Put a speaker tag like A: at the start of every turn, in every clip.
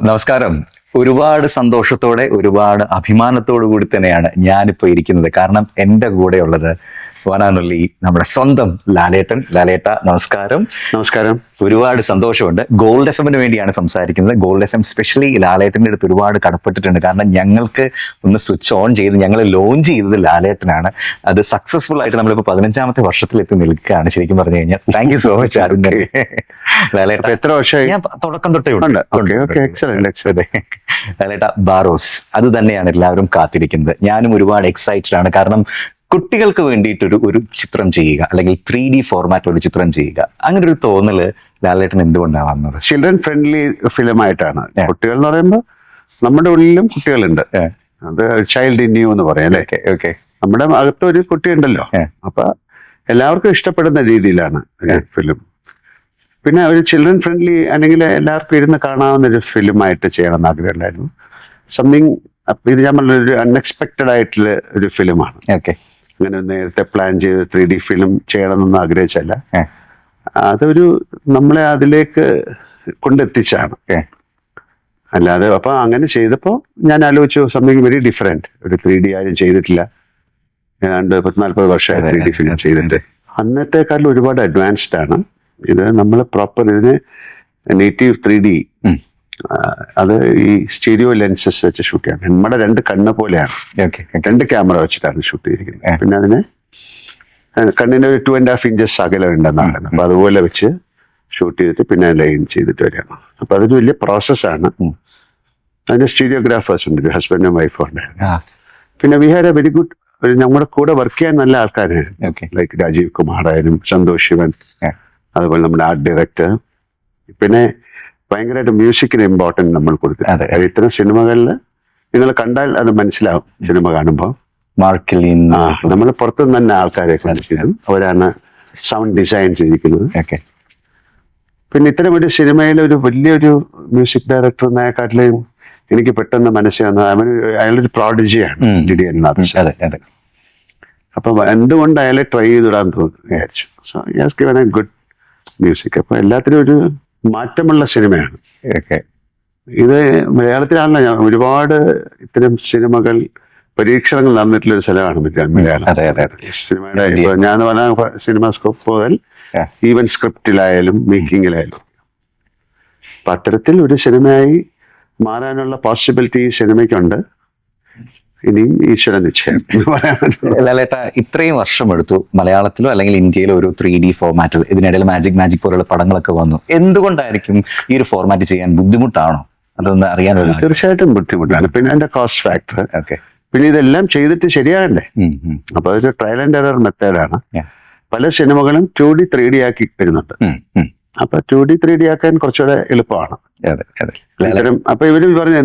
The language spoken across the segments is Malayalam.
A: നമസ്കാരം. ഒരുപാട് സന്തോഷത്തോടെ ഒരുപാട് അഭിമാനത്തോടു കൂടി തന്നെയാണ് ഞാനിപ്പോ ഇരിക്കുന്നത്. കാരണം എൻ്റെ കൂടെ ഉള്ളത് വനാനുള്ളി നമ്മുടെ സ്വന്തം ലാലേട്ടൻ. ലാലേട്ട നമസ്കാരം.
B: നമസ്കാരം.
A: ഒരുപാട് സന്തോഷമുണ്ട്. ഗോൾഡ് എഫ്എമ്മിന് വേണ്ടിയാണ് സംസാരിക്കുന്നത്. ഗോൾഡ് എഫ് എം സ്പെഷ്യലി ലാലേട്ടൻ്റെ അടുത്ത് ഒരുപാട് കടപ്പെട്ടിട്ടുണ്ട്. കാരണം ഞങ്ങൾക്ക് ഒന്ന് സ്വിച്ച് ഓൺ ചെയ്ത് ഞങ്ങൾ ലോഞ്ച് ചെയ്തത് ലാലേട്ടനാണ്. അത് സക്സസ്ഫുൾ ആയിട്ട് നമ്മളിപ്പോൾ 15ാമത്തെ വർഷത്തിലെത്തി നിൽക്കുകയാണ്. ശരിക്കും പറഞ്ഞു കഴിഞ്ഞാൽ thank you so much Arun. ലാലേട്ട
B: എത്ര വർഷമായി?
A: ഞാൻ തുടക്കം തൊട്ടേ ഉണ്ട്. ലാലേട്ട ബാറോസ് അത് തന്നെയാണ് എല്ലാവരും കാത്തിരിക്കുന്നത്. ഞാനും ഒരുപാട് എക്സൈറ്റഡ് ആണ്. കാരണം കുട്ടികൾക്ക് വേണ്ടിയിട്ടൊരു ഒരു ചിത്രം ചെയ്യുക, അല്ലെങ്കിൽ 3D ഫോർമാറ്റ് ഒരു ചിത്രം ചെയ്യുക, അങ്ങനെ ഒരു തോന്നല് ലാലേട്ടൻ എന്തുകൊണ്ടാണ് വന്നത്?
B: ചിൽഡ്രൻ ഫ്രണ്ട്ലി ഫിലിം ആയിട്ടാണ്. കുട്ടികൾ എന്ന് പറയുമ്പോൾ നമ്മുടെ ഉള്ളിലും കുട്ടികളുണ്ട്. അത് ചൈൽഡ് ഇൻ യു എന്ന് പറയാം അല്ലേ?
A: ഓക്കെ.
B: നമ്മുടെ അകത്തൊരു കുട്ടിയുണ്ടല്ലോ. അപ്പൊ എല്ലാവർക്കും ഇഷ്ടപ്പെടുന്ന രീതിയിലാണ് ഫിലിം. പിന്നെ ഒരു ചിൽഡ്രൻ ഫ്രണ്ട്ലി അല്ലെങ്കിൽ എല്ലാവർക്കും ഇരുന്ന് കാണാവുന്ന ഒരു ഫിലിമായിട്ട് ചെയ്യണമെന്ന് ആഗ്രഹം ഉണ്ടായിരുന്നു. സംതിങ് ഇത് ഞാൻ പറഞ്ഞൊരു അൺഎക്സ്പെക്റ്റഡ് ആയിട്ടുള്ള ഒരു ഫിലിമാണ്.
A: ഓക്കെ.
B: അങ്ങനെ നേരത്തെ പ്ലാൻ ചെയ്ത് 3D ഫിലിം ചെയ്യണമെന്നൊന്നും ആഗ്രഹിച്ചല്ല. അതൊരു നമ്മളെ അതിലേക്ക് കൊണ്ടെത്തിച്ചാണ്. അല്ലാതെ അപ്പൊ അങ്ങനെ ചെയ്തപ്പോ ഞാൻ ആലോചിച്ചു സംതിങ് വെരി ഡിഫറെന്റ്. ഒരു 3D ആരും ചെയ്തിട്ടില്ല. ഏതാണ്ട് 40 വർഷമായി 3D ഫിലിം ചെയ്തിട്ട്. അന്നത്തെക്കാട്ടിലും ഒരുപാട് അഡ്വാൻസ്ഡ് ആണ് ഇത്. നമ്മൾ പ്രോപ്പർ ഇതിന് നേറ്റീവ് 3D അത് ഈ സ്റ്റീരിയോ ലെൻസസ് വെച്ച് ഷൂട്ട് ചെയ്യണം. നമ്മുടെ 2 കണ്ണ് പോലെയാണ്. 2 ക്യാമറ വെച്ചിട്ടാണ് ഷൂട്ട് ചെയ്തിരിക്കുന്നത്. പിന്നെ അതിന് കണ്ണിന് ഒരു 2.5 ഇഞ്ചസ് അകലം ഉണ്ടെന്നാണ്. അപ്പൊ അതുപോലെ വെച്ച് ഷൂട്ട് ചെയ്തിട്ട് പിന്നെ ലൈൻ ചെയ്തിട്ട് വരികയാണ്. അപ്പൊ അതൊരു വലിയ പ്രോസസ്സാണ്. അതിന്റെ സ്റ്റീരിയോഗ്രാഫേഴ്സ് ഉണ്ട്, ഹസ്ബൻഡും വൈഫും ഉണ്ടായിരുന്നു. പിന്നെ we had A very good, നമ്മുടെ കൂടെ വർക്ക് ചെയ്യാൻ നല്ല ആൾക്കാരായിരുന്നു. ലൈക്ക് രാജീവ് കുമാർ ആയാലും സന്തോഷ് ശിവൻ, അതുപോലെ നമ്മുടെ ആർട്ട് ഡയറക്ടർ. പിന്നെ ഭയങ്കരമായിട്ട് മ്യൂസിക്കിന് ഇമ്പോർട്ടൻറ്റ് നമ്മൾ കൊടുത്തിട്ടുണ്ട്. ഇത്തരം സിനിമകളിൽ നിങ്ങൾ കണ്ടാൽ അത് മനസ്സിലാവും. സിനിമ കാണുമ്പോൾ നമ്മൾ പുറത്തുനിന്ന് തന്നെ ആൾക്കാരെ കാണിച്ചിരുന്നു. അവരാണ് സൗണ്ട് ഡിസൈൻ ചെയ്തിരിക്കുന്നത്. പിന്നെ ഇത്തരം ഒരു സിനിമയിൽ ഒരു വലിയൊരു മ്യൂസിക് ഡയറക്ടർ എന്നതിനെക്കാട്ടിലും എനിക്ക് പെട്ടെന്ന് മനസ്സിൽ വന്ന അയാളൊരു പ്രോഡിജിയാണ് ജിഡിയൻ നാഥ്. അപ്പൊ എന്തുകൊണ്ട് അയാളെ ട്രൈ ചെയ്തിടാൻ വിചാരിച്ചു. So yes given A good music. അപ്പൊ എല്ലാത്തിനും ഒരു മാറ്റമുള്ള സിനിമയാണ്. ഇത് മലയാളത്തിലാണല്ലോ ഞാൻ ഒരുപാട് ഇത്തരം സിനിമകൾ പരീക്ഷണങ്ങൾ നടന്നിട്ടുള്ള ഒരു സ്ഥലമാണ് മലയാളം. സിനിമയുടെ ഇപ്പൊ ഞാൻ പറഞ്ഞ സിനിമ സ്കോപ്പ് മുതൽ ഈവൻ സ്ക്രിപ്റ്റിലായാലും മേക്കിങ്ങിലായാലും. അപ്പൊ അത്തരത്തിൽ ഒരു സിനിമയായി മാറാനുള്ള പോസിബിലിറ്റി ഈ സിനിമയ്ക്കുണ്ട്. ഇനിയും ഈശ്വര നിശ്ചയം എന്ന് പറയാൻ.
A: ലാലേട്ട ഇത്രയും വർഷം എടുത്തു മലയാളത്തിലോ അല്ലെങ്കിൽ ഇന്ത്യയിലോ ഒരു 3D ഫോർമാറ്റിൽ. ഇതിനിടയിൽ മാജിക് പോലുള്ള പടങ്ങളൊക്കെ വന്നു. എന്തുകൊണ്ടായിരിക്കും ഈ ഒരു ഫോർമാറ്റ് ചെയ്യാൻ ബുദ്ധിമുട്ടാണോ? അതൊന്ന് അറിയാൻ.
B: തീർച്ചയായിട്ടും ബുദ്ധിമുട്ടാണ്. പിന്നെ അതിന്റെ കോസ്റ്റ് ഫാക്ടർ. പിന്നെ ഇതെല്ലാം ചെയ്തിട്ട് ശരിയാകണ്ടേ? അപ്പൊ അതൊരു ട്രയൽ ആൻഡ് എറർ മെത്തേഡാണ്. പല സിനിമകളും 2D 3D ആക്കി വരുന്നുണ്ട്. അപ്പൊ 2D 3D ആക്കാൻ കുറച്ചുകൂടെ എളുപ്പമാണ്. അപ്പൊ ഇവര് പറഞ്ഞു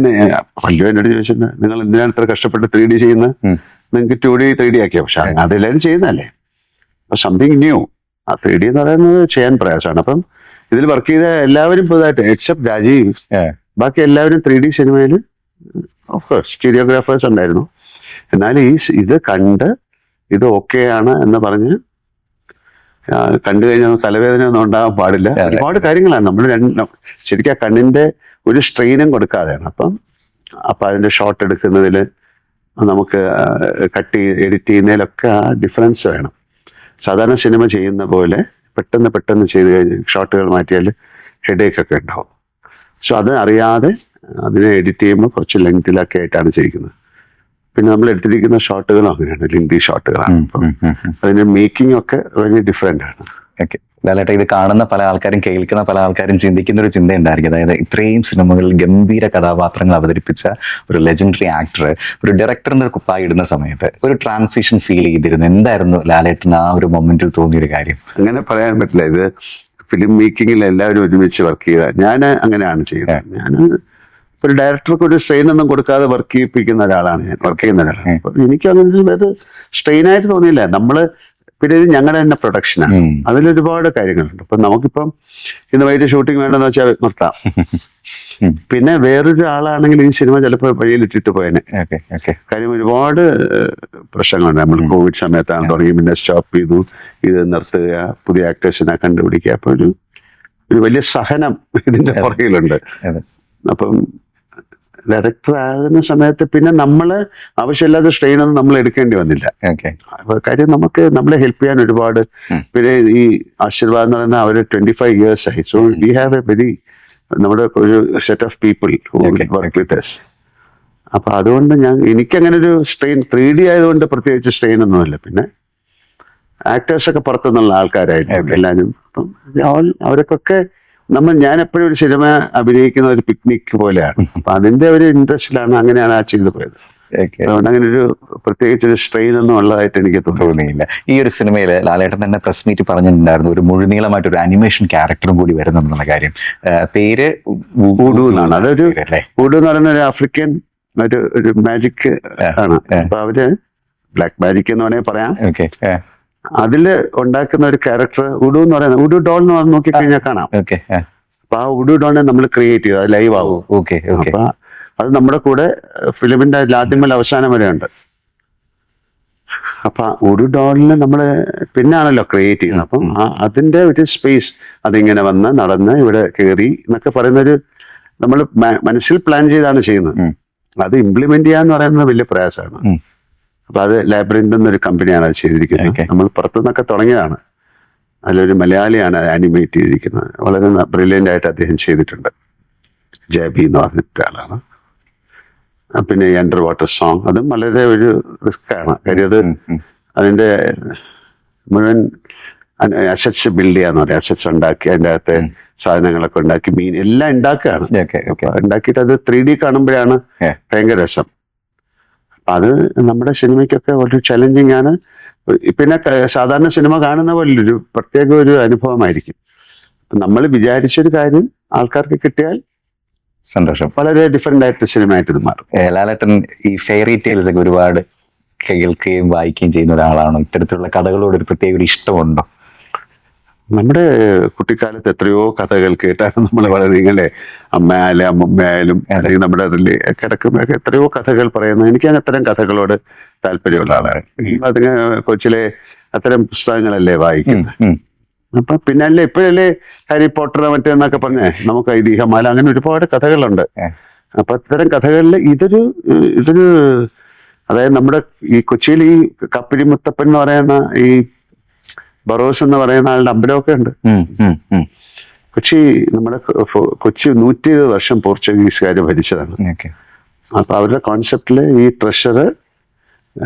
B: പല്ലു എന്നോട് ചോദിച്ചിട്ടുണ്ട്, നിങ്ങൾ എന്തിനാണ് ഇത്ര കഷ്ടപ്പെട്ട് 3D ചെയ്യുന്നത്? നിങ്ങൾക്ക് 2D 3D ആക്കിയാ. പക്ഷെ അതെല്ലാവരും ചെയ്യുന്നതല്ലേ. അപ്പൊ സംതിങ് ന്യൂ. ആ 3D എന്ന് പറയുന്നത് ചെയ്യാൻ പ്രയാസമാണ്. അപ്പം ഇതിൽ വർക്ക് ചെയ്ത എല്ലാവരും പുതുതായിട്ട് എക്സെപ്റ്റ് രാജീവ്, ബാക്കി എല്ലാവരും 3D സിനിമയിൽ ഓഫ്കോഴ്സ് സ്റ്റീരിയോഗ്രാഫേഴ്സ് ഉണ്ടായിരുന്നു. എന്നാൽ ഇത് കണ്ട് ഇത് ഓക്കെ ആണ് എന്ന് പറഞ്ഞ് കണ്ടു കഴിഞ്ഞാൽ തലവേദന ഒന്നും ഉണ്ടാകാൻ പാടില്ല. ഒരുപാട് കാര്യങ്ങളാണ് നമ്മൾ ശരിക്കും ആ കണ്ണിന്റെ ഒരു സ്ട്രെയിനും കൊടുക്കാതെയാണ്. അപ്പം അതിന്റെ ഷോട്ട് എടുക്കുന്നതിൽ നമുക്ക് എഡിറ്റ് ചെയ്യുന്നതിലൊക്കെ ആ ഡിഫറൻസ് വേണം. സാധാരണ സിനിമ ചെയ്യുന്ന പോലെ പെട്ടെന്ന് ചെയ്ത് കഴിഞ്ഞ് ഷോട്ടുകൾ മാറ്റിയാൽ ഹെഡേക്ക് ഒക്കെ ഉണ്ടാവും. സോ അത് അറിയാതെ അതിനെ എഡിറ്റ് ചെയ്യുമ്പോൾ കുറച്ച് ലെങ്തിലൊക്കെ ആയിട്ടാണ് ചെയ്യുന്നത്. പിന്നെ നമ്മൾ എടുത്തിരിക്കുന്ന ഷോട്ടുകളും അങ്ങനെയാണ്, ലെങ്തി ഷോട്ടുകളാണ്. അതിന്റെ മേക്കിംഗ് ഒക്കെ വളരെ ഡിഫറെന്റ് ആണ്.
A: ലാലേട്ട ഇത് കാണുന്ന പല ആൾക്കാരും കേൾക്കുന്ന പല ആൾക്കാരും ചിന്തിക്കുന്ന ഒരു ചിന്ത ഉണ്ടായിരിക്കും. അതായത് ഇത്രയും സിനിമകളിൽ ഗംഭീര കഥാപാത്രങ്ങൾ അവതരിപ്പിച്ച ഒരു ലെജൻഡറി ആക്ടർ ഒരു ഡയറക്ടറിന്റെ ഒരു കുപ്പായി ഇടുന്ന സമയത്ത് ഒരു ട്രാൻസിഷൻ ഫീൽ ചെയ്തിരുന്നു. എന്തായിരുന്നു ലാലേട്ടന് ആ ഒരു മൊമെന്റിൽ തോന്നിയൊരു കാര്യം?
B: അങ്ങനെ പറയാൻ പറ്റില്ല. ഇത് ഫിലിം മേക്കിങ്ങിൽ എല്ലാവരും ഒരുമിച്ച് വർക്ക് ചെയ്ത ഞാൻ അങ്ങനെയാണ് ചെയ്യുന്നത്. ഞാൻ ഒരു ഡയറക്ടർക്ക് ഒരു സ്ട്രെയിൻ ഒന്നും കൊടുക്കാതെ വർക്ക് ചെയ്യിപ്പിക്കുന്ന ഒരാളാണ് ഞാൻ, വർക്ക് ചെയ്യുന്ന ഒരാളാണ്. അപ്പൊ എനിക്ക് അങ്ങനെ സ്ട്രെയിൻ ആയിട്ട് തോന്നിയില്ല. പിന്നെ ഇത് ഞങ്ങളുടെ തന്നെ പ്രൊഡക്ഷനാണ്. അതിലൊരുപാട് കാര്യങ്ങളുണ്ട്. അപ്പൊ നമുക്കിപ്പം ഇന്ന് വൈകിട്ട് ഷൂട്ടിംഗ് വേണ്ടെന്ന് വെച്ചാൽ നിർത്താം. പിന്നെ വേറൊരു ആളാണെങ്കിൽ ഈ സിനിമ ചിലപ്പോൾ വഴിയിലിട്ടിട്ട് പോയനെ. കാര്യം ഒരുപാട് പ്രശ്നങ്ങളുണ്ട്. നമ്മൾ കോവിഡ് സമയത്താണ് തുടങ്ങി, പിന്നെ സ്റ്റോപ്പ് ചെയ്തു, ഇത് നിർത്തുക, പുതിയ ആക്ടേഴ്സിനെ കണ്ടുപിടിക്കുക. അപ്പൊ ഒരു വലിയ സഹനം ഇതിന്റെ പുറകിലുണ്ട്. അപ്പം ഡയറക്ടർ ആകുന്ന സമയത്ത് പിന്നെ നമ്മള് ആവശ്യമില്ലാത്ത സ്ട്രെയിൻ ഒന്നും നമ്മൾ എടുക്കേണ്ടി വന്നില്ല.
A: ഓക്കെ.
B: അപ്പൊ കാര്യം നമുക്ക് നമ്മളെ ഹെൽപ്പ് ചെയ്യാൻ ഒരുപാട്, പിന്നെ ഈ ആശീർവാദ് എന്ന് പറയുന്ന അവര് 25 years ആയി. So we have a very, നമ്മുടെ ഒരു set of people work with us. അപ്പൊ അതുകൊണ്ട് എനിക്കങ്ങനെ ഒരു സ്ട്രെയിൻ 3D ആയതുകൊണ്ട് പ്രത്യേകിച്ച് സ്ട്രെയിൻ ഒന്നുമില്ല. പിന്നെ ആക്ടേഴ്സൊക്കെ പുറത്തുനിന്നുള്ള ആൾക്കാരായിരുന്നു എല്ലാവരും. അപ്പം അവർക്കൊക്കെ ഞാൻ എപ്പോഴും ഒരു സിനിമ അഭിനയിക്കുന്ന ഒരു പിക്നിക് പോലെയാണ്. അപ്പൊ അതിന്റെ ഒരു ഇൻട്രസ്റ്റിലാണ്, അങ്ങനെയാണ് ആ ചെയ്തു പോയത്. അതുകൊണ്ട് അങ്ങനെ ഒരു പ്രത്യേകിച്ച് ഒരു സ്ട്രെയിൻ ഒന്നും ഉള്ളതായിട്ട് എനിക്ക്
A: തോന്നിയില്ല. ഈ ഒരു സിനിമയിൽ ലാലേട്ടൻ തന്നെ പ്രസ് മീറ്റ് പറഞ്ഞിട്ടുണ്ടായിരുന്നു ഒരു മുഴുനീളമായിട്ട് ഒരു അനിമേഷൻ ക്യാരക്ടറും കൂടി വരുന്നെന്നുള്ള കാര്യം. പേര്
B: ഊഡു എന്നാണ്. അതൊരു ഊഡു എന്ന് പറയുന്ന ഒരു ആഫ്രിക്കൻ ഒരു മാജിക് ആണ്. അപ്പൊ അവര് ബ്ലാക്ക് മാജിക് എന്ന് വേണമെങ്കിൽ പറയാം. അതില് ഉണ്ടാക്കുന്ന ഒരു ക്യാരക്ടർ ഉഡു എന്ന് പറയുന്നത്, ഉഡു ഡോൾ എന്ന് പറഞ്ഞ് നോക്കിക്കഴിഞ്ഞാൽ കാണാം. അപ്പൊ ആ ഉഡു ഡോളിനെ നമ്മൾ ക്രിയേറ്റ് ചെയ്തു, അത് ലൈവ് ആവും. അപ്പൊ അത് നമ്മുടെ കൂടെ ഫിലിമിന്റെ ആദ്യം മുതൽ അവസാനം വരെ ഉണ്ട്. അപ്പൊ ഉഡു ഡോളിനെ നമ്മള് പിന്നാണല്ലോ ക്രിയേറ്റ് ചെയ്യുന്നത്. അപ്പം അതിന്റെ ഒരു സ്പേസ്, അതിങ്ങനെ വന്ന് നടന്ന് ഇവിടെ കയറി എന്നൊക്കെ പറയുന്നൊരു നമ്മൾ മനസ്സിൽ പ്ലാൻ ചെയ്താണ് ചെയ്യുന്നത്. അത് ഇംപ്ലിമെന്റ് ചെയ്യാന്ന് പറയുന്നത് വലിയ പ്രയാസമാണ്. അപ്പൊ അത് ലാബ്രിന്ത് എന്നൊരു കമ്പനിയാണ് അത് ചെയ്തിരിക്കുന്നത്. നമ്മൾ പുറത്തുനിന്നൊക്കെ തുടങ്ങിയതാണ്. അതിലൊരു മലയാളിയാണ് ആനിമേറ്റ് ചെയ്തിരിക്കുന്നത്. വളരെ ബ്രില്യൻ്റ് ആയിട്ട് അദ്ദേഹം ചെയ്തിട്ടുണ്ട്. ജാബി എന്ന് പറഞ്ഞിട്ട് ആളാണ്. പിന്നെ അണ്ടർ വാട്ടർ സോങ്, അതും വളരെ ഒരു റിസ്ക് ആണ്. കാര്യം അത് അതിന്റെ മുഴുവൻ അസറ്റ്സ് ബിൽഡ് ചെയ്യാന്ന് പറയാം. അസറ്റ്സ് ഉണ്ടാക്കി അതിൻ്റെ അകത്തെ സാധനങ്ങളൊക്കെ ഉണ്ടാക്കി മീൻ എല്ലാം ഉണ്ടാക്കുകയാണ്. ഉണ്ടാക്കിയിട്ട് അത് 3D കാണുമ്പോഴാണ് ഭയങ്കര രസം. അത് നമ്മുടെ സിനിമയ്ക്കൊക്കെ വളരെ ചലഞ്ചിങ് ആണ്. പിന്നെ സാധാരണ സിനിമ കാണുന്ന പോലെ ഒരു പ്രത്യേക ഒരു അനുഭവമായിരിക്കും. നമ്മൾ വിചാരിച്ചൊരു കാര്യം ആൾക്കാർക്ക് കിട്ടിയാൽ
A: സന്തോഷം.
B: വളരെ ഡിഫറെന്റ് ആയിട്ട് സിനിമ ആയിട്ട് ഇത് മാറും.
A: ലാലേട്ടൻ ഈ ഫെയറി ടെയിൽസ് ഒക്കെ ഒരുപാട് കേൾക്കുകയും വായിക്കുകയും ചെയ്യുന്ന ഒരാളാണോ? ഇത്തരത്തിലുള്ള കഥകളോട് ഒരു പ്രത്യേക ഒരു ഇഷ്ടമുണ്ടോ?
B: നമ്മുടെ കുട്ടിക്കാലത്ത് എത്രയോ കഥകൾ കേട്ടാണ് നമ്മൾ വളരുന്നത്. അമ്മയായാലും അമ്മമ്മയായാലും അല്ലെങ്കിൽ നമ്മുടെ കിടക്കുമ്പോഴൊക്കെ എത്രയോ കഥകൾ പറയുന്നത്. എനിക്ക് അത്തരം കഥകളോട് താല്പര്യമുള്ള ആളാണ്. അതിന് കൊച്ചിലെ അത്തരം പുസ്തകങ്ങളല്ലേ വായിക്കുന്നത്. അപ്പൊ പിന്നെ അല്ലേ ഇപ്പോഴല്ലേ ഹാരി പോട്ടർ മറ്റേന്നൊക്കെ പറഞ്ഞേ നമുക്ക് ഐതിഹ്യമാല, അങ്ങനെ ഒരുപാട് കഥകളുണ്ട്. അപ്പൊ അത്തരം കഥകളിൽ ഇതൊരു അതായത് നമ്മുടെ ഈ കൊച്ചിയിൽ ഈ കപ്പിരി മുത്തപ്പൻ എന്ന് പറയുന്ന ഈ ബറോസ് എന്ന് പറയുന്ന ആളുടെ അമ്പലമൊക്കെ ഉണ്ട്. കൊച്ചി 120 വർഷം പോർച്ചുഗീസുകാർ ഭരിച്ചതാണ്. അപ്പൊ അവരുടെ കോൺസെപ്റ്റില് ഈ ട്രഷർ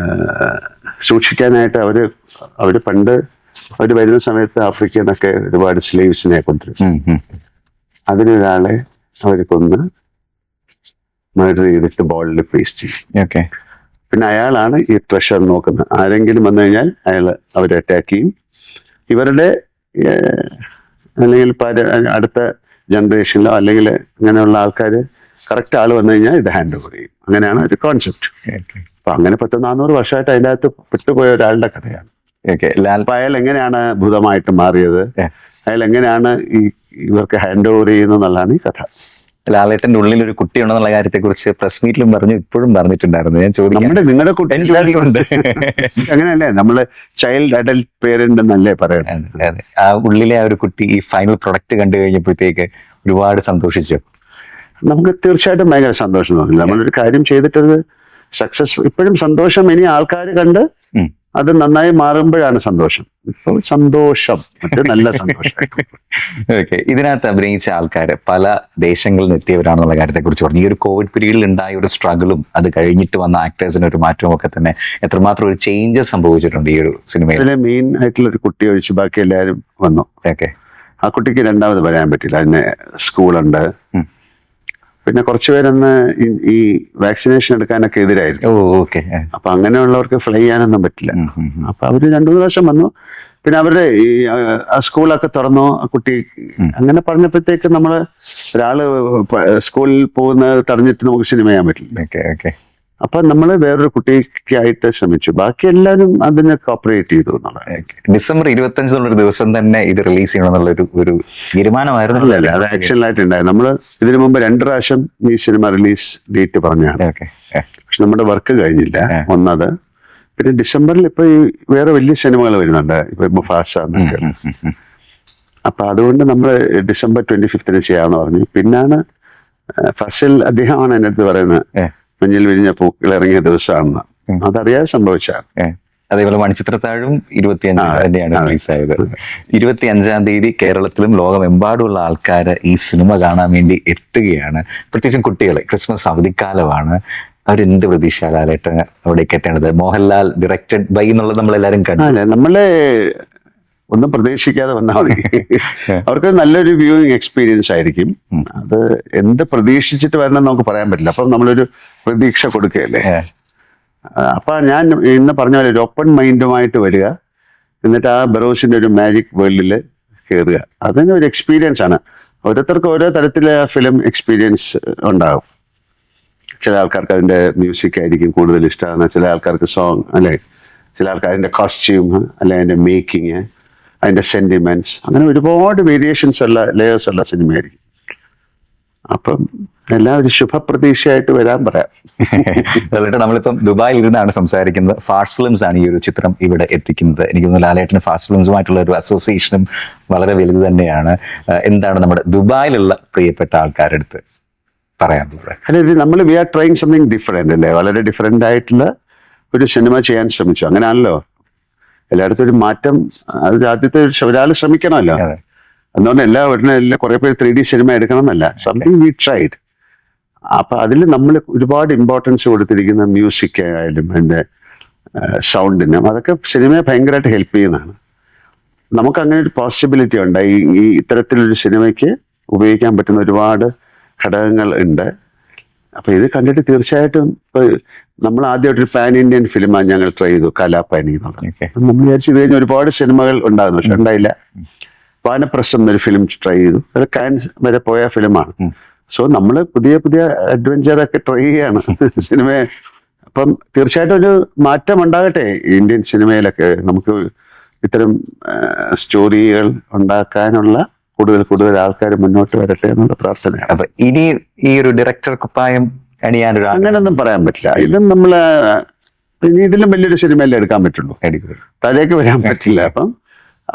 B: സൂക്ഷിക്കാനായിട്ട് അവര് പണ്ട് അവര് വരുന്ന സമയത്ത് ആഫ്രിക്കയിൽ നിന്നൊക്കെ ഒരുപാട് സ്ലേവ്സിനെ കൊണ്ടുവരും. അതിനൊരാളെ അവർ കൊന്ന് മർഡർ ചെയ്തിട്ട് ബോളിൽ പേസ്റ്റ് ചെയ്യും. പിന്നെ അയാളാണ് ഈ ട്രഷർ നോക്കുന്നത്. ആരെങ്കിലും വന്നു കഴിഞ്ഞാൽ അവരെ അറ്റാക്ക് ചെയ്യും. ഇവരുടെ അല്ലെങ്കിൽ അടുത്ത ജനറേഷനിലോ അല്ലെങ്കിൽ അങ്ങനെയുള്ള ആൾക്കാർ കറക്റ്റ് ആൾ വന്നു കഴിഞ്ഞാൽ ഇത് ഹാൻഡ് ഓവർ ചെയ്യും. അങ്ങനെയാണ് ഒരു കോൺസെപ്റ്റ്. അപ്പൊ അങ്ങനെ 400 വർഷമായിട്ട് അതിൻ്റെ അകത്ത് പെട്ടുപോയ ഒരാളുടെ കഥയാണ്. അപ്പൊ അയാൾ എങ്ങനെയാണ് ഭൂതമായിട്ട് മാറിയത്, അയാൾ എങ്ങനെയാണ് ഇവർക്ക് ഹാൻഡ് ഓവർ ചെയ്യുന്നത് എന്നുള്ളതാണ് ഈ കഥ.
A: ലാലേട്ടന്റെ ഉള്ളിൽ ഒരു കുട്ടിയുണ്ടെന്നുള്ള കാര്യത്തെ കുറിച്ച് പ്രസ് മീറ്റിലും പറഞ്ഞു, ഇപ്പോഴും പറഞ്ഞിട്ടുണ്ടായിരുന്നു. ഞാൻ ചോദിക്കും,
B: നിങ്ങളുടെ കുട്ടി അങ്ങനെയല്ലേ, നമ്മള് ചൈൽഡ് അഡൽട്ട് പേരന്റ് എന്നല്ലേ പറയുന്നത്.
A: ആ ഉള്ളിലെ ആ ഒരു കുട്ടി ഈ ഫൈനൽ പ്രൊഡക്റ്റ് കണ്ടു കഴിഞ്ഞപ്പോഴത്തേക്ക് ഒരുപാട് സന്തോഷിച്ചു.
B: നമുക്ക് തീർച്ചയായിട്ടും ഭയങ്കര സന്തോഷം തോന്നി. നമ്മളൊരു കാര്യം ചെയ്തിട്ടത് സക്സസ്. ഇപ്പോഴും സന്തോഷം. ഇനി ആൾക്കാർ കണ്ട് അത് നന്നായി മാറുമ്പോഴാണ് സന്തോഷം. ഇപ്പോൾ സന്തോഷം, മറ്റേ നല്ല സന്തോഷം.
A: ഓക്കെ. ഇതിനകത്ത് അഭിനയിച്ച ആൾക്കാർ പല ദേശങ്ങളിൽ നിന്ന് എത്തിയവരാണെന്നുള്ള കാര്യത്തെ കുറിച്ച് പറഞ്ഞു. ഈ ഒരു കോവിഡ് പീരീഡിൽ ഉണ്ടായ ഒരു സ്ട്രഗിളും അത് കഴിഞ്ഞിട്ട് വന്ന ആക്ടേഴ്സിന് ഒരു മാറ്റവും ഒക്കെ തന്നെ എത്രമാത്രം ഒരു ചേഞ്ചസ് സംഭവിച്ചിട്ടുണ്ട് ഈ ഒരു സിനിമയിൽ.
B: അതിലെ മെയിൻ ആയിട്ടുള്ള ഒരു കുട്ടി ഒഴിച്ച് ബാക്കി എല്ലാവരും വന്നു.
A: ഓക്കെ.
B: ആ കുട്ടിക്ക് രണ്ടാമത് വരാൻ പറ്റില്ല. അതിന് സ്കൂളുണ്ട്. പിന്നെ കുറച്ചുപേരൊന്ന് ഈ വാക്സിനേഷൻ എടുക്കാനൊക്കെ എതിരായിരുന്നു. അപ്പൊ അങ്ങനെയുള്ളവർക്ക് ഫ്ലൈ ചെയ്യാനൊന്നും പറ്റില്ല. അപ്പൊ അവര് 2-3 പ്രാവശ്യം വന്നു. പിന്നെ അവരുടെ ഈ സ്കൂളൊക്കെ തുറന്നു. ആ കുട്ടി അങ്ങനെ പറഞ്ഞപ്പോഴത്തേക്ക് നമ്മള് ഒരാള് സ്കൂളിൽ പോകുന്നത് തടഞ്ഞിട്ട് നമുക്ക് സിനിമ ചെയ്യാൻ പറ്റില്ല. അപ്പൊ നമ്മൾ വേറൊരു കുട്ടിക്കായിട്ട് ശ്രമിച്ചു. ബാക്കി എല്ലാവരും അതിനെ കോപ്പറേറ്റ് ചെയ്തു എന്നുള്ളത്.
A: ഡിസംബർ 25 ദിവസം തന്നെ ഇത് റിലീസ് ചെയ്യണമെന്നുള്ള ഒരു തീരുമാനമായിരുന്നു.
B: അത് ആക്ഷനിലായിട്ടുണ്ടായി. നമ്മള് ഇതിനു മുമ്പ് 2 പ്രാവശ്യം ഈ സിനിമ റിലീസ് ഡേറ്റ് പറഞ്ഞാണ്. പക്ഷെ നമ്മുടെ വർക്ക് കഴിഞ്ഞില്ല. ഒന്നത്. പിന്നെ ഡിസംബറിൽ ഇപ്പൊ ഈ വേറെ വലിയ സിനിമകൾ വരുന്നുണ്ട്. ഇപ്പൊ മുഫാസ എന്നൊക്കെ. അപ്പൊ അതുകൊണ്ട് നമ്മള് ഡിസംബർ 25 ചെയ്യാന്ന് പറഞ്ഞു. പിന്നാണ് ഫസിൽ അദ്ദേഹമാണ് എൻ്റെ അടുത്ത് പറയുന്നത് മഞ്ഞിൽ വിരിഞ്ഞ പൂക്കൾ ഇറങ്ങിയ ദിവസമാണെന്ന്. അതറിയാതെ സംഭവിച്ചാണ്.
A: അതേപോലെ മണിച്ചിത്രത്താഴും 25 തന്നെയാണ് റിലീസായത്. 25 തീയതി കേരളത്തിലും ലോകമെമ്പാടുമുള്ള ആൾക്കാർ ഈ സിനിമ കാണാൻ വേണ്ടി എത്തുകയാണ്. പ്രത്യേകിച്ചും കുട്ടികൾ. ക്രിസ്മസ് അവധിക്കാലമാണ്. അവരെന്ത് പ്രതീക്ഷ ലാലേട്ടൻ അവിടേക്ക് എത്തേണ്ടത്? മോഹൻലാൽ ഡയറക്റ്റഡ് ബൈ എന്നുള്ളത് നമ്മളെല്ലാരും കണ്ടു.
B: അല്ലെ, നമ്മളെ ഒന്നും പ്രതീക്ഷിക്കാതെ വന്നാൽ മതി. അവർക്ക് നല്ലൊരു വ്യൂയിങ് എക്സ്പീരിയൻസ് ആയിരിക്കും. അത് എന്ത് പ്രതീക്ഷിച്ചിട്ട് വരണം നമുക്ക് പറയാൻ പറ്റില്ല. അപ്പം നമ്മളൊരു പ്രതീക്ഷ കൊടുക്കുകയല്ലേ. അപ്പൊ ഞാൻ ഇന്ന് പറഞ്ഞ പോലെ ഒരു ഓപ്പൺ മൈൻഡുമായിട്ട് വരിക, എന്നിട്ട് ആ ബറോസിന്റെ ഒരു മാജിക് വേൾഡിൽ കയറുക. അതിന് ഒരു എക്സ്പീരിയൻസ് ആണ്. ഓരോരുത്തർക്കും ഓരോ തരത്തിലെ ഫിലിം എക്സ്പീരിയൻസ് ഉണ്ടാകും. ചില ആൾക്കാർക്ക് അതിന്റെ മ്യൂസിക് ആയിരിക്കും കൂടുതൽ ഇഷ്ടമാണ്, ചില ആൾക്കാർക്ക് സോങ്, അല്ലെ, ചില ആൾക്കാർ അതിന്റെ കോസ്റ്റ്യൂം, അല്ലെ അതിന്റെ മേക്കിങ്, അതിന്റെ സെന്റിമെന്റ്സ്, അങ്ങനെ ഒരുപാട് വേരിയേഷൻസ് ഉള്ള ലേയേഴ്സ് ഉള്ള സിനിമയായിരിക്കും. അപ്പം എല്ലാം ഒരു ശുഭപ്രതീക്ഷയായിട്ട് വരാൻ പറയാം.
A: അതുകൊണ്ട് നമ്മളിപ്പം ദുബായിൽ ഇരുന്നാണ് സംസാരിക്കുന്നത്. ഫാസ്റ്റ് ഫിലിംസ് ആണ് ഈ ഒരു ചിത്രം ഇവിടെ എത്തിക്കുന്നത്. എനിക്ക് തോന്നുന്നു ലാലേട്ടന് ഫാസ്റ്റ് ഫിലിംസുമായിട്ടുള്ള ഒരു അസോസിയേഷനും വളരെ വലുത് തന്നെയാണ്. എന്താണ് നമ്മുടെ ദുബായിലുള്ള പ്രിയപ്പെട്ട ആൾക്കാരുടെ അടുത്ത് പറയാൻ?
B: അല്ല, ഇത് നമ്മൾ we are trying something different അല്ലേ. വളരെ ഡിഫറെന്റ് ആയിട്ടുള്ള ഒരു സിനിമ ചെയ്യാൻ ശ്രമിച്ചു. അങ്ങനെയാണല്ലോ എല്ലായിടത്തും ഒരു മാറ്റം. അത് ആദ്യത്തെ ഒരാൾ ശ്രമിക്കണമല്ലോ. അതുകൊണ്ട് എല്ലാം കുറെ പേര് 3D സിനിമ എടുക്കണമെന്നല്ല. Something we tried. അപ്പൊ അതിൽ നമ്മൾ ഒരുപാട് ഇമ്പോർട്ടൻസ് കൊടുത്തിരിക്കുന്ന മ്യൂസിക് ആയാലും അതിന്റെ സൗണ്ടിനും അതൊക്കെ സിനിമയെ ഭയങ്കരമായിട്ട് ഹെൽപ്പ് ചെയ്യുന്നതാണ്. നമുക്ക് അങ്ങനെ ഒരു പോസിബിലിറ്റി ഉണ്ട്. ഈ ഇത്തരത്തിലൊരു സിനിമയ്ക്ക് ഉപയോഗിക്കാൻ പറ്റുന്ന ഒരുപാട് ഘടകങ്ങൾ ഉണ്ട്. അപ്പൊ ഇത് കണ്ടിട്ട് തീർച്ചയായിട്ടും നമ്മൾ ആദ്യമായിട്ടൊരു പാൻ ഇന്ത്യൻ ഫിലിമാണ് ഞങ്ങൾ ട്രൈ ചെയ്തു, കലാപാനി എന്നുള്ളത്. നമ്മൾ വിചാരിച്ചു ഇത് കഴിഞ്ഞ് ഒരുപാട് സിനിമകൾ ഉണ്ടാകുന്നു, പക്ഷെ ഉണ്ടായില്ല. വാനപ്രസ്ഥം എന്നൊരു ഫിലിം ട്രൈ ചെയ്തു. അത് കാൻസ് വരെ പോയ ഫിലിമാണ്. സോ നമ്മൾ പുതിയ പുതിയ അഡ്വഞ്ചറൊക്കെ ട്രൈ ചെയ്യാണ് സിനിമയെ. അപ്പം തീർച്ചയായിട്ടും ഒരു മാറ്റം ഉണ്ടാകട്ടെ ഇന്ത്യൻ സിനിമയിലൊക്കെ. നമുക്ക് ഇത്തരം സ്റ്റോറികൾ ഉണ്ടാക്കാനുള്ള കൂടുതൽ ആൾക്കാർ മുന്നോട്ട് വരട്ടെ എന്നുള്ള പ്രാർത്ഥനയാണ്.
A: അപ്പൊ ഇനി ഈ ഒരു ഡയറക്ടർ കുപ്പായം അണിയാനൊരു
B: അങ്ങനെയൊന്നും പറയാൻ പറ്റില്ല. ഇതും നമ്മള് ഇനി ഇതിലും വലിയൊരു സിനിമയല്ലേ എടുക്കാൻ പറ്റുള്ളൂ, താഴേക്ക് വരാൻ പറ്റില്ല. അപ്പം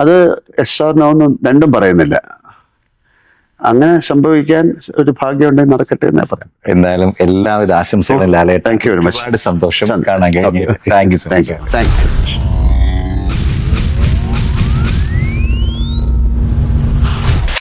B: അത് എസ് ഓർ നോ ഒന്നും രണ്ടും പറയുന്നില്ല. അങ്ങനെ സംഭവിക്കാൻ ഒരു ഭാഗ്യം ഉണ്ടെങ്കിൽ നടക്കട്ടെ എന്നേ പറയാം.
A: എന്തായാലും എല്ലാവിധ ആശംസകളും Lalettan.
B: Thank you very much.
A: ഒരുപാട് സന്തോഷം കാണാൻ കഴിഞ്ഞു. Thank you so much.
B: Thank U.